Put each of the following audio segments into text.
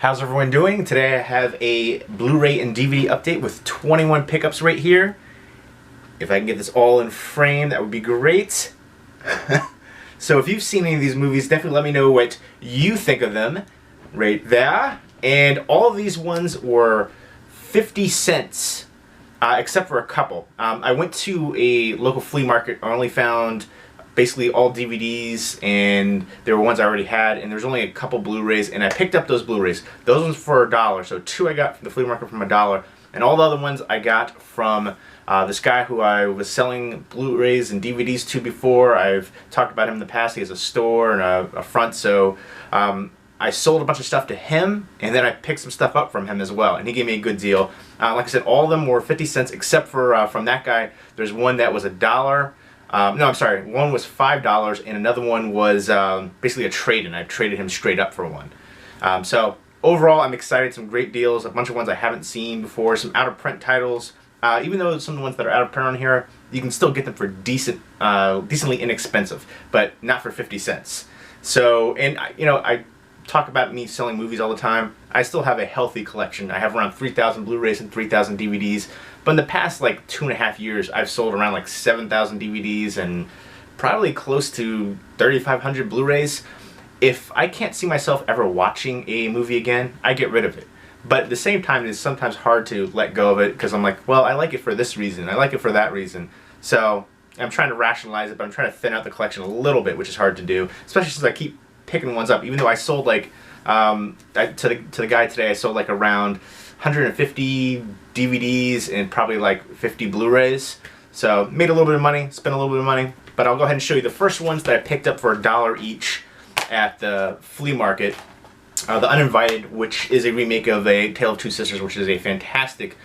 How's everyone doing? Today I have a Blu-ray and DVD update with 21 pickups right here. If I can get this all in frame, that would be great. So if you've seen any of these movies, definitely let me know what you think of them right there. And all of these ones were 50 cents, except for a couple. I went to a local flea market. I only found basically all DVDs, and there were ones I already had, and there's only a couple Blu-rays, and I picked up those Blu-rays. Those ones for $1, so two I got from the flea market from $1, and all the other ones I got from this guy who I was selling Blu-rays and DVDs to before. I've talked about him in the past. He has a store and a front, so I sold a bunch of stuff to him, and then I picked some stuff up from him as well, and he gave me a good deal. Like I said, all of them were 50 cents except for from that guy. There's one that was $1. No, I'm sorry. One was $5, and another one was basically a trade-in. I traded him straight up for one. So overall, I'm excited. Some great deals. A bunch of ones I haven't seen before. Some out-of-print titles. Even though some of the ones that are out of print on here, you can still get them for decently inexpensive, but not for 50 cents. So, and you know, I talk about me selling movies all the time. I still have a healthy collection. I have around 3,000 Blu-rays and 3,000 DVDs. But in the past like 2.5 years, I've sold around like 7,000 DVDs and probably close to 3,500 Blu-rays. If I can't see myself ever watching a movie again, I get rid of it. But at the same time, it's sometimes hard to let go of it because I'm like, well, I like it for this reason. I like it for that reason. So I'm trying to rationalize it, but I'm trying to thin out the collection a little bit, which is hard to do, especially since I keep picking ones up. Even though I sold like, to the guy today, I sold like around 150 DVDs and probably like 50 Blu-rays. So made a little bit of money, spent a little bit of money. But I'll go ahead and show you the first ones that I picked up for $1 each at the flea market. The Uninvited, which is a remake of A Tale of Two Sisters, which is a fantastic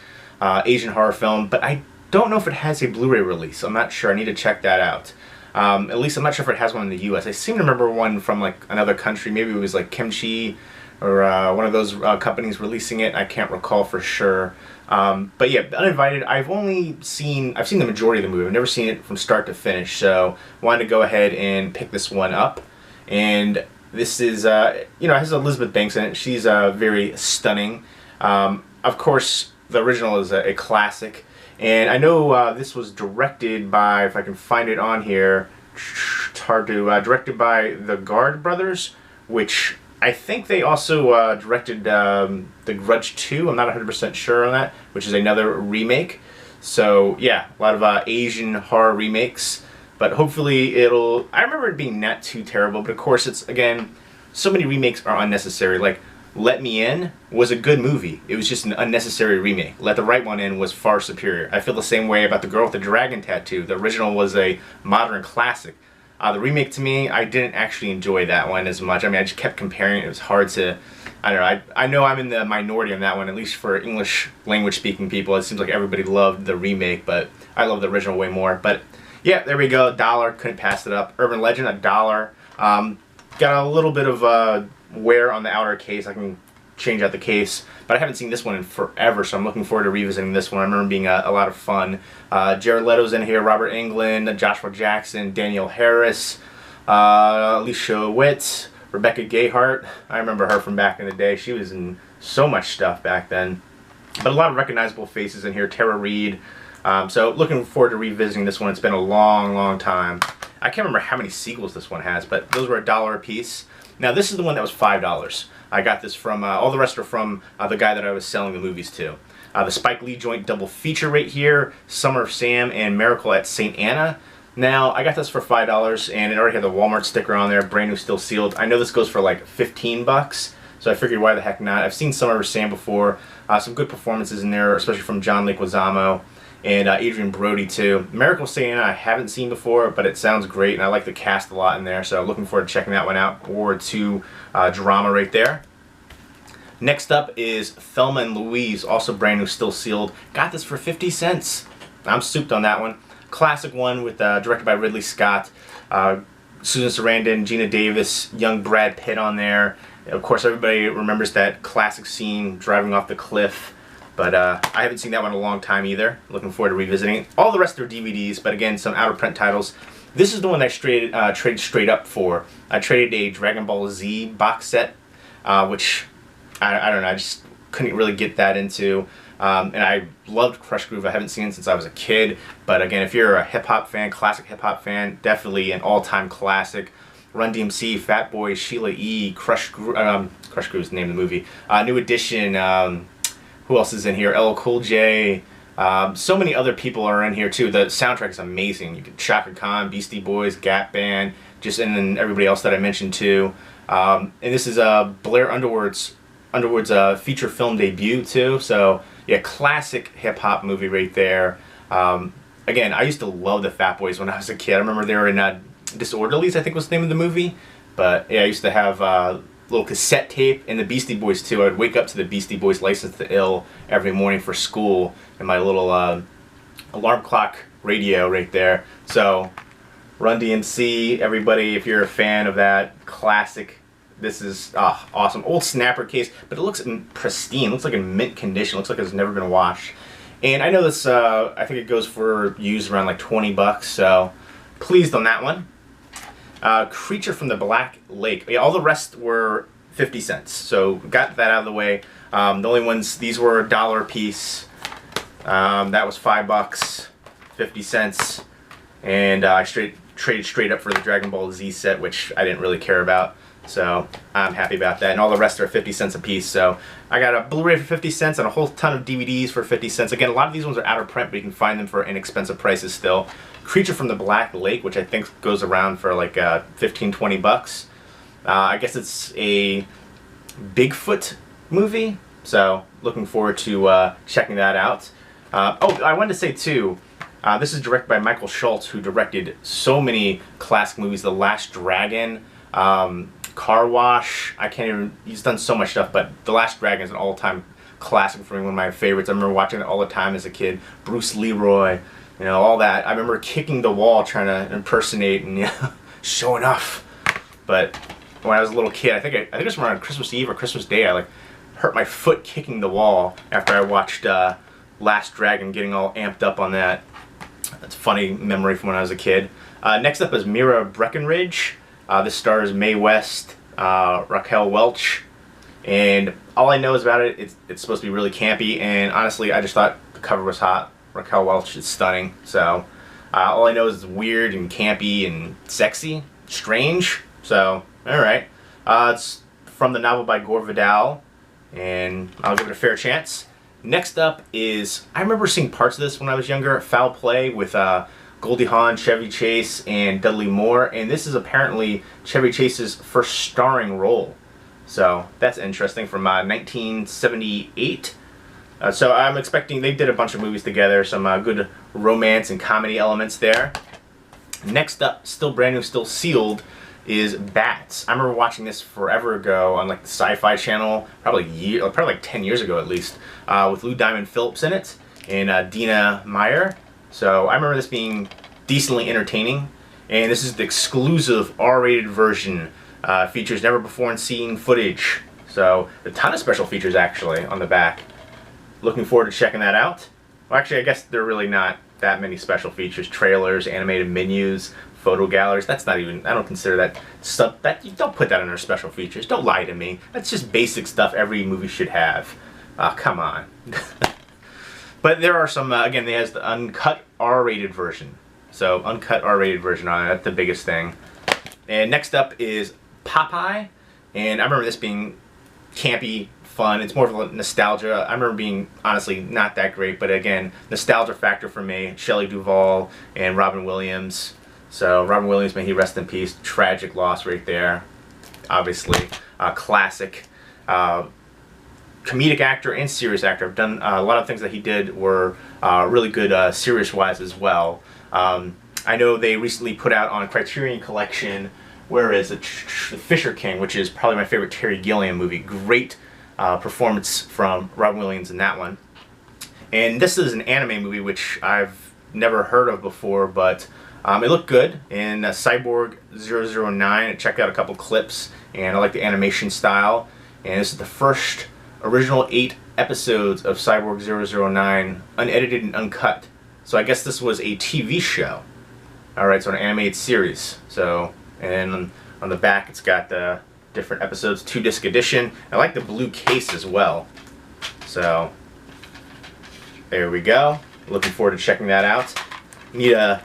Asian horror film. But I don't know if it has a Blu-ray release. I'm not sure. I need to check that out. At least I'm not sure if it has one in the US. I seem to remember one from like another country. Maybe it was like Kimchi or one of those companies releasing it. I can't recall for sure. But yeah, Uninvited, I've seen the majority of the movie. I've never seen it from start to finish, so wanted to go ahead and pick this one up. And this is, you know, it has Elizabeth Banks in it. She's very stunning. Of course, the original is a classic. And I know this was directed by, if I can find it on here, it's hard to, directed by the Guard brothers, which I think they also directed The Grudge 2. I'm not 100% sure on that, which is another remake. So yeah, a lot of Asian horror remakes. But hopefully it'll... I remember it being not too terrible, but of course it's, again, so many remakes are unnecessary. Like, Let Me In was a good movie. It was just an unnecessary remake. Let the Right One In was far superior. I feel the same way about The Girl with the Dragon Tattoo. The original was a modern classic. The remake, to me, I didn't actually enjoy that one as much. I mean, I just kept comparing. It was hard to... I don't know. I know I'm in the minority on that one, at least for English language speaking people. It seems like everybody loved the remake, but I love the original way more. But yeah, there we go. $1. Couldn't pass it up. Urban Legend, $1. Got a little bit of wear on the outer case. I can change out the case, but I haven't seen this one in forever, so I'm looking forward to revisiting this one. I remember being a lot of fun. Jared Leto's in here, Robert Englund, Joshua Jackson, Danielle Harris, Alicia Witt, Rebecca Gayheart. I remember her from back in the day. She was in so much stuff back then. But a lot of recognizable faces in here. Tara Reid. So looking forward to revisiting this one. It's been a long, long time. I can't remember how many sequels this one has, but those were $1 a piece. Now this is the one that was $5. I got this from, all the rest are from the guy that I was selling the movies to. The Spike Lee joint double feature right here, Summer of Sam and Miracle at St. Anna. Now, I got this for $5, and it already had the Walmart sticker on there, brand new, still sealed. I know this goes for like 15 bucks, so I figured why the heck not. I've seen Summer of Sam before, some good performances in there, especially from John Leguizamo and Adrian Brody too. Miracle at St. Anna I haven't seen before, but it sounds great, and I like the cast a lot in there, so looking forward to checking that one out. War II drama right there. Next up is Thelma and Louise, also brand new, still sealed. Got this for 50 cents. I'm souped on that one. Classic one with directed by Ridley Scott. Susan Sarandon, Gina Davis, young Brad Pitt on there. Of course, everybody remembers that classic scene driving off the cliff. But I haven't seen that one in a long time either. Looking forward to revisiting it. All the rest are DVDs, but again, some out-of-print titles. This is the one I traded straight up for. I traded a Dragon Ball Z box set, which I don't know, I just couldn't really get that into. And I loved Crush Groove. I haven't seen it since I was a kid. But again, if you're a hip-hop fan, classic hip-hop fan, definitely an all-time classic. Run DMC, Fat Boy, Sheila E., Crush Groove is the name of the movie. New Edition, who else is in here? LL Cool J. So many other people are in here too. The soundtrack is amazing. You get Shaka Khan, Beastie Boys, Gap Band, and then everybody else that I mentioned too. And this is Blair Underwood's feature film debut too. So yeah, classic hip hop movie right there. Again, I used to love the Fat Boys when I was a kid. I remember they were in Disorderlies, I think was the name of the movie. But yeah, I used to have little cassette tape, and the Beastie Boys too. I'd wake up to the Beastie Boys License to Ill every morning for school, and my little alarm clock radio right there. So Run DMC, everybody, if you're a fan of that classic, this is awesome. Old snapper case, but it looks pristine. It looks like in mint condition. It looks like it's never been washed. And I know this, I think it goes for used around like 20 bucks, so pleased on that one. Creature from the Black Lake. Yeah, all the rest were 50 cents, so got that out of the way. The only ones, these were $1 a piece. That was $5, 50 cents. And I traded straight up for the Dragon Ball Z set, which I didn't really care about. So I'm happy about that. And all the rest are 50 cents a piece. So I got a Blu-ray for 50 cents and a whole ton of DVDs for 50 cents. Again, a lot of these ones are out of print, but you can find them for inexpensive prices still. Creature from the Black Lake, which I think goes around for like 15, 20 bucks. I guess it's a Bigfoot movie. So looking forward to checking that out. Oh, I wanted to say too, this is directed by Michael Schultz, who directed so many classic movies. The Last Dragon, Car Wash. I can't even, he's done so much stuff, but The Last Dragon is an all-time classic for me, one of my favorites. I remember watching it all the time as a kid. Bruce Leroy, you know, all that. I remember kicking the wall trying to impersonate and, you know, showing off. But when I was a little kid, I think it was around Christmas Eve or Christmas Day, I like hurt my foot kicking the wall after I watched Last Dragon, getting all amped up on that. That's a funny memory from when I was a kid. Next up is Mira Breckenridge. This stars Mae West, Raquel Welch, and all I know is about it, it's supposed to be really campy, and honestly, I just thought the cover was hot. Raquel Welch is stunning, so all I know is it's weird and campy and sexy, strange, so alright. It's from the novel by Gore Vidal, and I'll give it a fair chance. Next up is, I remember seeing parts of this when I was younger, Foul Play with Goldie Hawn, Chevy Chase, and Dudley Moore, and this is apparently Chevy Chase's first starring role. So that's interesting, from 1978. So I'm expecting, they did a bunch of movies together, some good romance and comedy elements there. Next up, still brand new, still sealed, is Bats. I remember watching this forever ago on like the Sci-Fi Channel, probably like 10 years ago at least, with Lou Diamond Phillips in it, and Dina Meyer. So I remember this being decently entertaining, and this is the exclusive R-rated version. Features never before seen footage. So a ton of special features actually on the back. Looking forward to checking that out. Well, actually, I guess there are really not that many special features. Trailers, animated menus, photo galleries. That's not even, I don't consider that stuff, you don't put that under special features. Don't lie to me. That's just basic stuff every movie should have. Come on. But there are some, again, it has the uncut R-rated version. So uncut R-rated version on it, that's the biggest thing. And next up is Popeye. And I remember this being campy, fun. It's more of a nostalgia. I remember being, honestly, not that great. But again, nostalgia factor for me. Shelley Duvall and Robin Williams. So Robin Williams, may he rest in peace. Tragic loss right there. Obviously. Classic. Comedic actor and serious actor. I've done a lot of things that he did were really good serious-wise as well. I know they recently put out on Criterion Collection, where is it? The Fisher King, which is probably my favorite Terry Gilliam movie. Great performance from Robin Williams in that one. And this is an anime movie which I've never heard of before, but it looked good. In Cyborg 009, I checked out a couple clips, and I like the animation style. And this is the first original 8 episodes of Cyborg 009, unedited and uncut. So I guess this was a TV show. Alright, so an animated series. So, and on the back it's got the different episodes, 2-disc edition. I like the blue case as well. So there we go. Looking forward to checking that out. Need to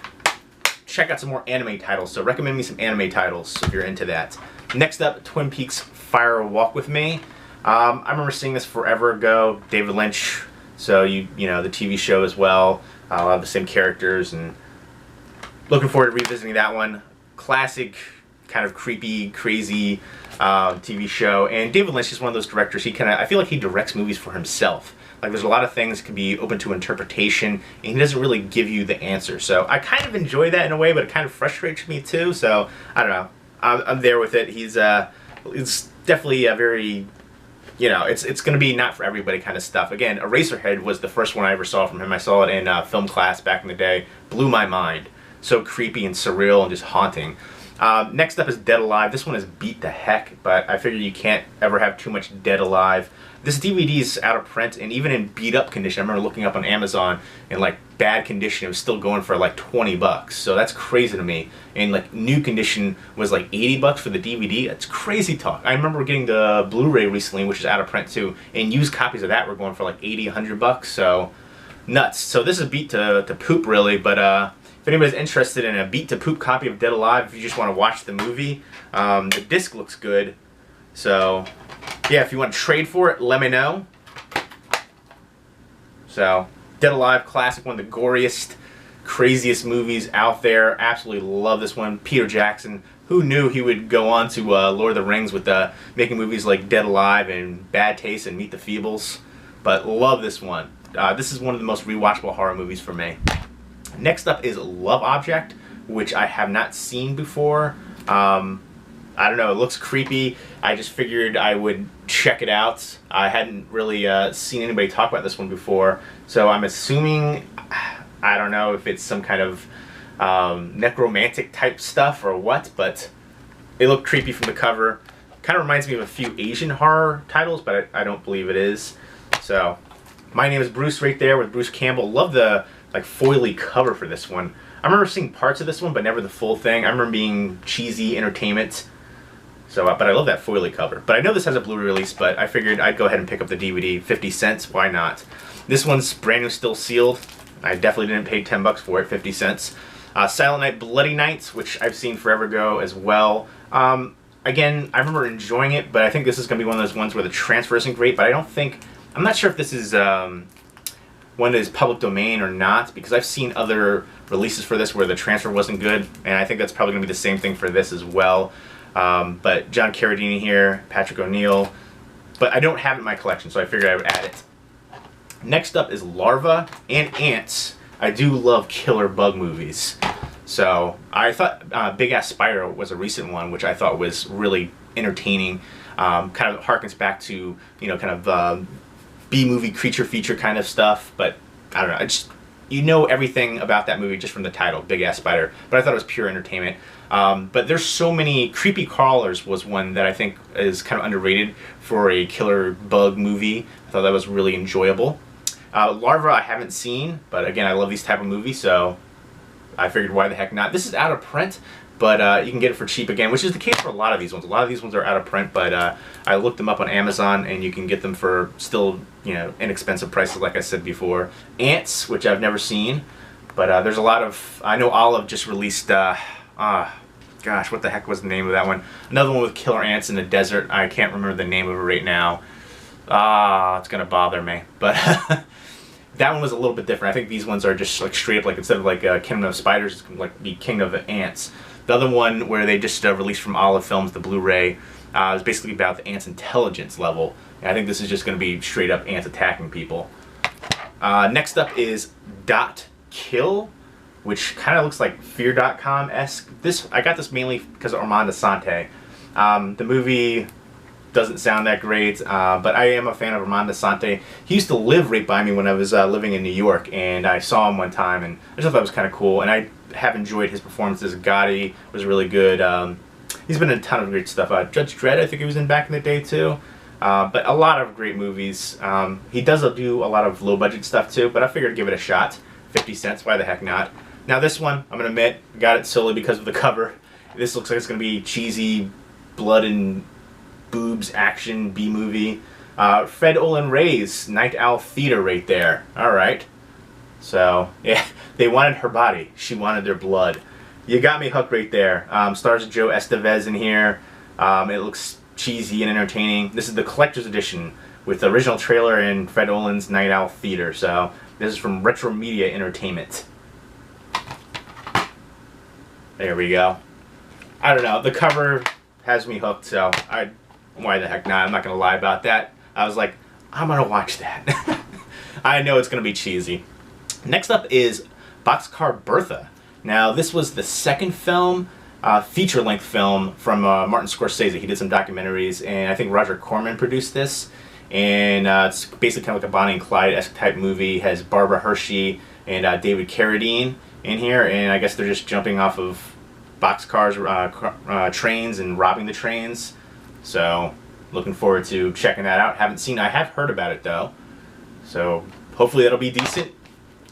check out some more anime titles, so recommend me some anime titles if you're into that. Next up, Twin Peaks Fire Walk With Me. I remember seeing this forever ago. David Lynch, so you know the TV show as well. A lot of the same characters, and looking forward to revisiting that one. Classic, kind of creepy, crazy TV show. And David Lynch is one of those directors. I feel like he directs movies for himself. Like, there's a lot of things that can be open to interpretation, and he doesn't really give you the answer. So I kind of enjoy that in a way, but it kind of frustrates me too. So I don't know. I'm there with it. It's definitely a very, you know, it's going to be not for everybody kind of stuff. Again, Eraserhead was the first one I ever saw from him. I saw it in film class back in the day. Blew my mind. So creepy and surreal and just haunting. Next up is Dead Alive. This one is beat the heck, but I figure you can't ever have too much Dead Alive. This DVD is out of print, and even in beat up condition, I remember looking up on Amazon in like bad condition, it was still going for like 20 bucks. So that's crazy to me. And like new condition was like 80 bucks for the DVD. That's crazy talk. I remember getting the Blu-ray recently, which is out of print too, and used copies of that were going for like 80, 100 bucks. So nuts. So this is beat to poop really, but if anybody's interested in a beat to poop copy of Dead Alive, if you just want to watch the movie, the disc looks good. So yeah, if you want to trade for it, let me know. So Dead Alive, classic, one of the goriest, craziest movies out there. Absolutely love this one. Peter Jackson, who knew he would go on to Lord of the Rings with making movies like Dead Alive and Bad Taste and Meet the Feebles. But love this one. This is one of the most rewatchable horror movies for me. Next up is Love Object, which I have not seen before. I don't know, it looks creepy. I just figured I would check it out. I hadn't really seen anybody talk about this one before, so I'm assuming, I don't know if it's some kind of necromantic type stuff or what, but it looked creepy from the cover. Kind of reminds me of a few Asian horror titles, but I don't believe it is. So, my name is Bruce right there with Bruce Campbell. Love the like foily cover for this one. I remember seeing parts of this one, but never the full thing. I remember being cheesy entertainment. So, but I love that foily cover. But I know this has a Blu-ray release, but I figured I'd go ahead and pick up the DVD. 50 cents, why not? This one's brand new, still sealed. I definitely didn't pay 10 bucks for it, 50 cents. Silent Night, Bloody Night, which I've seen forever ago as well. Again, I remember enjoying it, but I think this is going to be one of those ones where the transfer isn't great, but I'm not sure if this is one that is public domain or not, because I've seen other releases for this where the transfer wasn't good, and I think that's probably going to be the same thing for this as well. But John Carradine here, Patrick O'Neill, but I don't have it in my collection, so I figured I would add it. Next up is Larva and Ants. I do love killer bug movies. So I thought Big Ass Spider was a recent one, which I thought was really entertaining. Kind of harkens back to, you know, kind of B-movie creature feature kind of stuff, but I don't know, you know everything about that movie just from the title, Big Ass Spider, but I thought it was pure entertainment. But there's so many. Creepy Crawlers was one that I think is kind of underrated for a killer bug movie. I thought that was really enjoyable. Larva I haven't seen, but again, I love these type of movies, so I figured why the heck not. This is out of print, but you can get it for cheap again, which is the case for a lot of these ones. A lot of these ones are out of print, but I looked them up on Amazon, and you can get them for still, you know, inexpensive prices, like I said before. Ants, which I've never seen, but there's a lot of. I know Olive just released. Gosh, what the heck was the name of that one? Another one with killer ants in the desert. I can't remember the name of it right now. It's gonna bother me, but. That one was a little bit different. I think these ones are just like straight up, like instead of like Kingdom of Spiders, it's gonna like be Kingdom of Ants. The other one where they just released from Olive Films, the Blu-ray, is basically about the ants' intelligence level. And I think this is just going to be straight up ants attacking people. Next up is Dot Kill, which kind of looks like Fear.com-esque. I got this mainly because of Armand Assante. The movie doesn't sound that great, but I am a fan of Armand Assante. He used to live right by me when I was living in New York, and I saw him one time, and I just thought that was kind of cool, and I have enjoyed his performances. Gotti was really good. He's been in a ton of great stuff. Judge Dredd, I think he was in back in the day too. But a lot of great movies. He does do a lot of low-budget stuff too, but I figured I'd give it a shot. 50 cents, why the heck not? Now this one, I'm going to admit, got it solely because of the cover. This looks like it's going to be cheesy blood and boobs action B movie. Fred Olen Ray's Night Owl Theater right there. Alright. So, yeah, they wanted her body. She wanted their blood. You got me hooked right there. Stars Joe Estevez in here. It looks cheesy and entertaining. This is the collector's edition with the original trailer and Fred Olen's Night Owl Theater. So, this is from Retro Media Entertainment. There we go. I don't know. The cover has me hooked, so why the heck not? I'm not going to lie about that. I was like, I'm going to watch that. I know it's going to be cheesy. Next up is Boxcar Bertha. Now, this was the second film, feature-length film from Martin Scorsese. He did some documentaries, and I think Roger Corman produced this. And it's basically kind of like a Bonnie and Clyde-esque type movie. It has Barbara Hershey and David Carradine in here, and I guess they're just jumping off of boxcars, trains, and robbing the trains. So, looking forward to checking that out. Haven't seen it. I have heard about it, though. So, hopefully that'll be decent.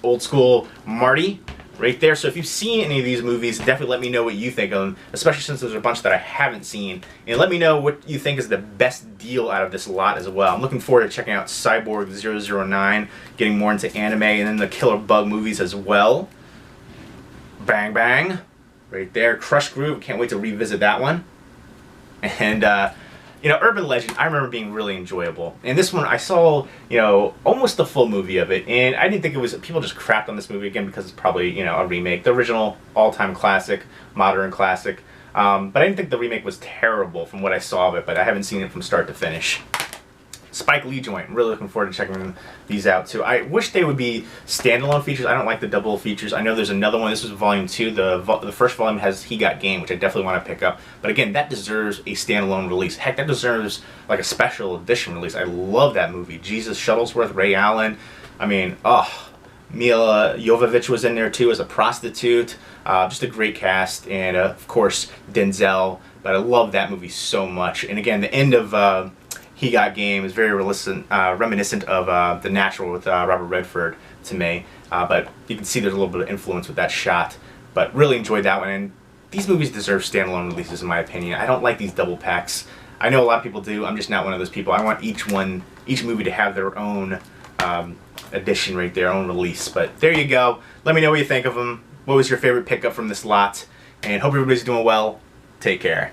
Old school Marty right there. So if you've seen any of these movies, definitely let me know what you think of them, especially since there's a bunch that I haven't seen. And let me know what you think is the best deal out of this lot as well. I'm looking forward to checking out Cyborg 009, getting more into anime, and then the Killer Bug movies as well. Bang Bang. Right there. Crush Groove. Can't wait to revisit that one. And, you know, Urban Legend, I remember being really enjoyable. And this one, I saw, you know, almost the full movie of it. And I didn't think it was, people just crapped on this movie again because it's probably, you know, a remake. The original, all-time classic, modern classic. But I didn't think the remake was terrible from what I saw of it, but I haven't seen it from start to finish. Spike Lee joint. Really looking forward to checking these out too. I wish they would be standalone features. I don't like the double features. I know there's another one. This was volume 2. The first volume has He Got Game, which I definitely want to pick up. But again, that deserves a standalone release. Heck, that deserves like a special edition release. I love that movie. Jesus Shuttlesworth, Ray Allen. I mean, oh, Mila Jovovich was in there too as a prostitute. Just a great cast, and of course Denzel. But I love that movie so much. And again, the end of He Got Game is very reminiscent of The Natural with Robert Redford to me. But you can see there's a little bit of influence with that shot. But really enjoyed that one. And these movies deserve standalone releases in my opinion. I don't like these double packs. I know a lot of people do. I'm just not one of those people. I want each movie to have their own edition right there, own release. But there you go. Let me know what you think of them. What was your favorite pickup from this lot? And hope everybody's doing well. Take care.